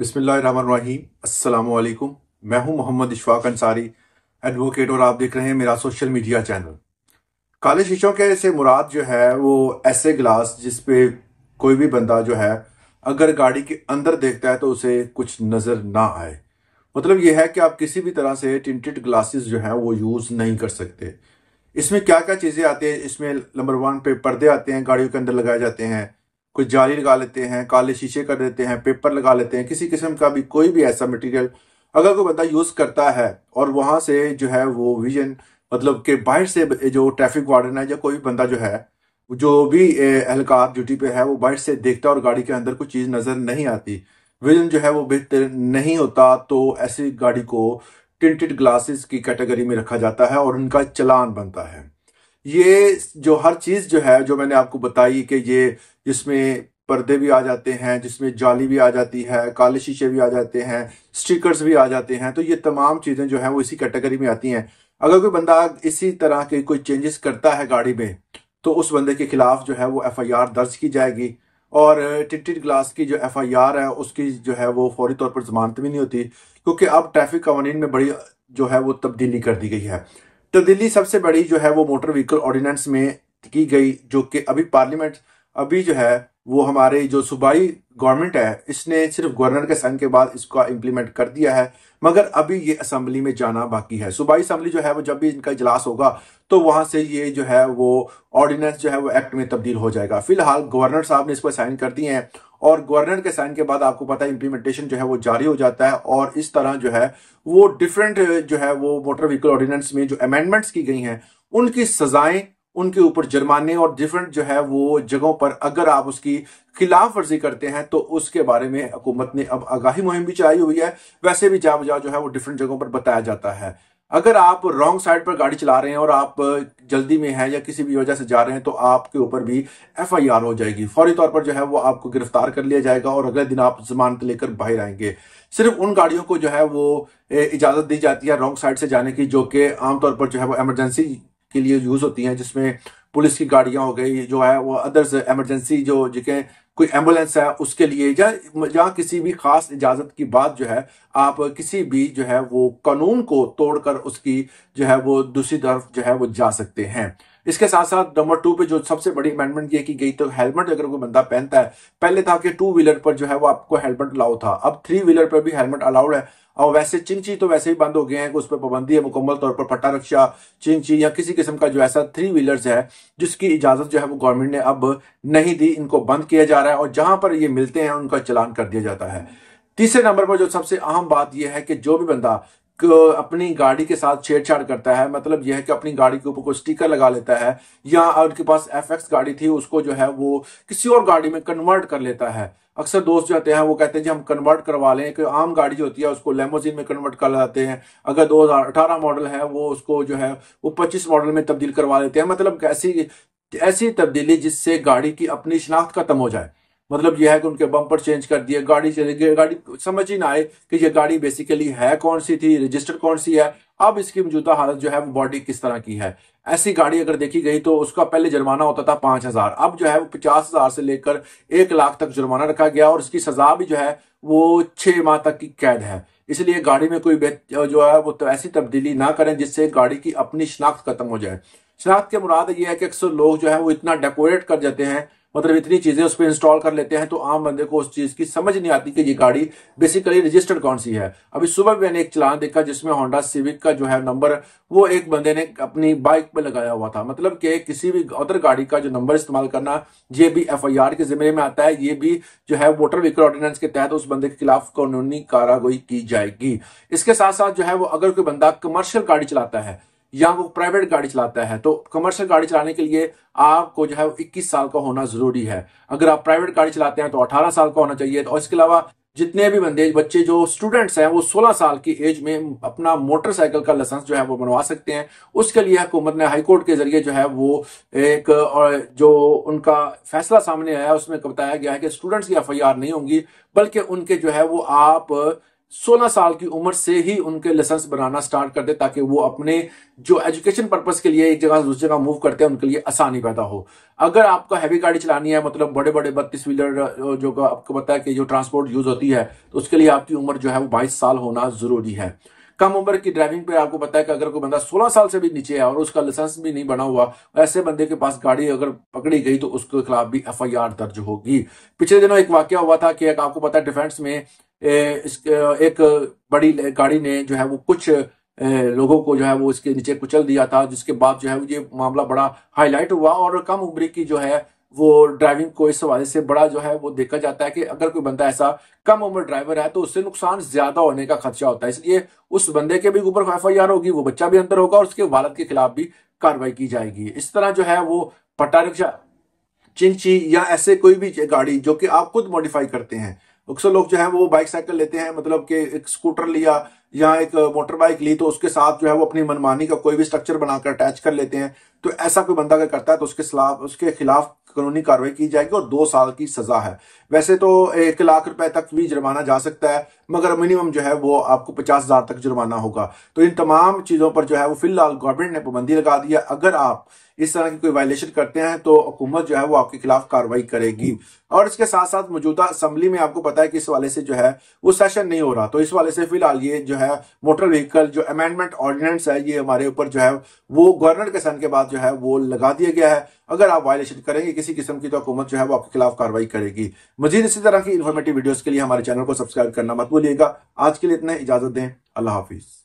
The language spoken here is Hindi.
बिस्मिल्लाहिर्रहमानिर्रहीम। अस्सलामु अलैकुम। मैं हूं मोहम्मद इशफाक अंसारी, एडवोकेट, और आप देख रहे हैं मेरा सोशल मीडिया चैनल। काले शीशों के से मुराद जो है वो ऐसे ग्लास जिस पे कोई भी बंदा जो है अगर गाड़ी के अंदर देखता है तो उसे कुछ नजर ना आए। मतलब यह है कि आप किसी भी तरह से टिंटेड ग्लासेस जो है वो यूज नहीं कर सकते। इसमें क्या क्या चीजें आती है, इसमें नंबर वन पे पर्दे आते हैं, गाड़ियों के अंदर लगाए जाते हैं। कुछ जाली लगा लेते हैं, काले शीशे कर देते हैं, पेपर लगा लेते हैं, किसी किस्म का भी कोई भी ऐसा मटेरियल अगर कोई बंदा यूज करता है और वहां से जो है वो विजन, मतलब कि बाहर से जो ट्रैफिक वार्डन है या कोई भी बंदा जो है, जो भी एहलकार ड्यूटी पे है, वो बाहर से देखता है और गाड़ी के अंदर कुछ चीज नजर नहीं आती, विजन जो है वो बेहतर नहीं होता, तो ऐसी गाड़ी को टिंटेड ग्लासेस की कैटेगरी में रखा जाता है और उनका चालान बनता है। ये जो हर चीज जो है जो मैंने आपको बताई कि ये जिसमें पर्दे भी आ जाते हैं, जिसमें जाली भी आ जाती है, काले शीशे भी आ जाते हैं, स्टिकर्स भी आ जाते हैं, तो ये तमाम चीजें जो है वो इसी कैटेगरी में आती हैं। अगर कोई बंदा इसी तरह के कोई चेंजेस करता है गाड़ी में तो उस बंदे के खिलाफ जो है वो एफआईआर दर्ज की जाएगी। और टिंटेड ग्लास की जो एफआईआर है उसकी जो है वो फौरी तौर पर जमानत भी नहीं होती, क्योंकि अब ट्रैफिक कवानीन में बड़ी जो है वो तब्दीली कर दी गई है। तब्दीली सबसे बड़ी जो है वो मोटर व्हीकल ऑर्डिनेंस में की गई, जो कि अभी पार्लियामेंट अभी जो है वो हमारे जो सूबाई गवर्नमेंट है इसने सिर्फ गवर्नर के साइन के बाद इसका इम्प्लीमेंट कर दिया है, मगर अभी ये असेंबली में जाना बाकी है। सूबाई असेंबली जो है वो जब भी इनका इजलास होगा तो वहां से ये जो है वो ऑर्डिनेंस जो है वो एक्ट में तब्दील हो जाएगा। फिलहाल गवर्नर साहब ने इसको साइन कर दिए हैं और गवर्नर के साइन के बाद आपको पता है इंप्लीमेंटेशन जो है वो जारी हो जाता है। और इस तरह जो है वो डिफरेंट जो है वो मोटर व्हीकल ऑर्डिनेंस में जो अमेंडमेंट्स की गई हैं उनकी सजाएं, उनके ऊपर जुर्माने और डिफरेंट जो है वो जगहों पर अगर आप उसकी खिलाफ वर्जी करते हैं तो उसके बारे में हुकूमत ने अब आगाही मुहिम भी चलाई हुई है। वैसे भी जा बजा जो है वो डिफरेंट जगहों पर बताया जाता है। अगर आप रॉन्ग साइड पर गाड़ी चला रहे हैं और आप जल्दी में हैं या किसी भी वजह से जा रहे हैं तो आपके ऊपर भी एफआईआर हो जाएगी। फौरी तौर पर जो है वो आपको गिरफ्तार कर लिया जाएगा और अगले दिन आप जमानत लेकर बाहर आएंगे। सिर्फ उन गाड़ियों को जो है वो इजाजत दी जाती है रॉन्ग साइड से जाने की, जो कि आमतौर पर जो है वो इमरजेंसी के लिए यूज होती हैं, जिसमें पुलिस की गाड़ियां हो गई, जो है वो अदर्स इमरजेंसी जो जिसके कोई एम्बुलेंस है उसके लिए, या जहां किसी भी खास इजाजत की बात जो है आप किसी भी जो है वो कानून को तोड़कर उसकी जो है वो दूसरी तरफ जो है वो जा सकते हैं। इसके साथ साथ नंबर 2 पे जो सबसे बड़ी अमेंडमेंट ये की गई, तो हेलमेट अगर कोई बंदा पहनता है, पहले था कि 2 व्हीलर पर जो है वो आपको हेलमेट अलाउ था, अब 3 व्हीलर पर भी हेलमेट अलाउड है। और वैसे चिंची तो वैसे ही बंद हो गए हैं कि उस पर पाबंदी है मुकम्मल तौर पर। पट्टा रिक्शा, चिंची या किसी किस्म का जो ऐसा 3 व्हीलर्स है जिसकी इजाजत जो है वो गवर्नमेंट ने अब नहीं दी, इनको बंद किया जा रहा है और जहां पर ये मिलते हैं उनका चालान कर दिया जाता है। तीसरे नंबर पर जो सबसे अहम बात यह है कि जो भी बंदा अपनी गाड़ी के साथ छेड़छाड़ करता है, मतलब यह है कि अपनी गाड़ी के ऊपर कोई स्टिकर लगा लेता है या उनके पास एफएक्स गाड़ी थी उसको जो है वो किसी और गाड़ी में कन्वर्ट कर लेता है। अक्सर दोस्त जो होते हैं वो कहते हैं जी हम कन्वर्ट करवा लें, कि आम गाड़ी जो होती है उसको लेमोजिन में कन्वर्ट कर लाते हैं, अगर 2018 मॉडल है वो उसको जो है वो 25 मॉडल में तब्दील करवा लेते हैं। मतलब ऐसी ऐसी तब्दीली जिससे गाड़ी की अपनी शिनाख्त खत्म हो जाए। मतलब यह है कि उनके बम्पर चेंज कर दिए, गाड़ी चली गई, गाड़ी समझ ही ना आए कि ये गाड़ी बेसिकली है कौन सी थी, रजिस्टर्ड कौन सी है, अब इसकी मौजूदा हालत जो है वो बॉडी किस तरह की है। ऐसी गाड़ी अगर देखी गई तो उसका पहले जुर्माना होता था 5,000, अब जो है वो 50,000 से लेकर 1 लाख तक जुर्माना रखा गया और इसकी सजा भी जो है वो 6 माह तक की कैद है। इसलिए गाड़ी में कोई जो है वो तो ऐसी तब्दीली ना करें जिससे गाड़ी की अपनी शिनाख्त खत्म हो जाए। शिनाख्त के मुराद ये है कि अक्सर लोग जो है वो इतना डेकोरेट कर जाते हैं, मतलब इतनी चीजें उस पर इंस्टॉल कर लेते हैं, तो आम बंदे को उस चीज की समझ नहीं आती कि ये गाड़ी बेसिकली रजिस्टर्ड कौन सी है। अभी सुबह मैंने एक चलान देखा जिसमें होंडा सिविक का जो है नंबर वो एक बंदे ने अपनी बाइक पे लगाया हुआ था। मतलब कि किसी भी अदर गाड़ी का जो नंबर इस्तेमाल करना ये भी एफआईआर के जिम्मे में आता है, ये भी जो है मोटर व्हीकल ऑर्डिनेंस के तहत उस बंदे के खिलाफ कानूनी कार्रवाई की जाएगी। इसके साथ साथ जो है वो अगर कोई बंदा कमर्शियल गाड़ी चलाता है या वो प्राइवेट गाड़ी चलाता है, तो कमर्शियल गाड़ी चलाने के लिए आपको जो है 21 साल का होना जरूरी है। अगर आप प्राइवेट गाड़ी चलाते हैं तो 18 साल का होना चाहिए। और इसके अलावा जितने भी बच्चे जो स्टूडेंट्स हैं वो 16 साल की एज में अपना मोटरसाइकिल का लाइसेंस जो है वो बनवा सकते हैं। उसके लिए हुकूमत ने हाईकोर्ट के जरिए जो है वो एक और जो उनका फैसला सामने आया उसमें बताया गया है कि स्टूडेंट्स की एफआईआर नहीं होंगी, बल्कि उनके जो है वो आप 16 साल की उम्र से ही उनके लाइसेंस बनाना स्टार्ट कर दे, ताकि वो अपने जो एजुकेशन पर्पस के लिए एक जगह से दूसरी जगह मूव करते हैं उनके लिए आसानी पैदा हो। अगर आपको हैवी गाड़ी चलानी है, मतलब बड़े बड़े 32 व्हीलर जो आपको पता है कि जो ट्रांसपोर्ट यूज होती है, तो उसके लिए आपकी उम्र जो है वो 22 साल होना जरूरी है। कम उम्र की ड्राइविंग पे आपको पता है कि अगर कोई बंदा 16 साल से भी नीचे है और उसका लाइसेंस भी नहीं बना हुआ, ऐसे बंदे के पास गाड़ी अगर पकड़ी गई तो उसके खिलाफ भी एफआईआर दर्ज होगी। पिछले दिनों एक वाकया हुआ था कि आपको पता है डिफेंस में एक बड़ी गाड़ी ने जो है वो कुछ लोगों को जो है वो इसके नीचे कुचल दिया था, जिसके बाद जो है ये मामला बड़ा हाईलाइट हुआ। और कम उम्र की जो है वो ड्राइविंग को इस हवाले से बड़ा जो है वो देखा जाता है कि अगर कोई बंदा ऐसा कम उम्र ड्राइवर है तो उससे नुकसान ज्यादा होने का खदशा होता है, इसलिए उस बंदे के भी ऊपर एफआईआर होगी, वो बच्चा भी अंदर होगा और उसके वालिद के खिलाफ भी कार्रवाई की जाएगी। इस तरह जो है वो पट्टा रिक्शा, चिंची या ऐसे कोई भी गाड़ी जो कि आप खुद मॉडिफाई करते हैं, अक्सर लोग जो है वो बाइक साइकिल लेते हैं, मतलब कि एक स्कूटर लिया या एक मोटर बाइक ली तो उसके साथ जो है वो अपनी मनमानी का कोई भी स्ट्रक्चर बनाकर अटैच कर लेते हैं। तो ऐसा कोई बंदा अगर करता है तो उसके खिलाफ कानूनी कार्रवाई की जाएगी और 2 साल की सजा है। वैसे तो 1 लाख रुपए तक भी जुर्माना जा सकता है, मगर मिनिमम जो है वो आपको 50,000 तक जुर्माना होगा। तो इन तमाम चीजों पर जो है वो फिलहाल गवर्नमेंट ने पाबंदी लगा दी है। अगर आप इस तरह की कोई वायलेशन करते हैं तो हुकूमत जो है वो आपके खिलाफ कार्रवाई करेगी। और इसके साथ साथ मौजूदा असेंबली में आपको पता है कि इस वाले से जो है वो सेशन नहीं हो रहा, तो इस वाले से फिलहाल ये जो है मोटर व्हीकल जो अमेंडमेंट ऑर्डिनेंस है ये हमारे ऊपर जो है वो गवर्नर के साइन के बाद जो है वो लगा दिया गया है। अगर आप वायलेशन करेंगे किसी किस्म की तो हुकूमत जो है वो आपके खिलाफ कार्रवाई करेगी। मजीद इसी तरह की इन्फॉर्मेटिव वीडियोस के लिए हमारे चैनल को सब्सक्राइब करना मत भूलिएगा। आज के लिए इतने, इजाजत दें, अल्लाह हाफिज।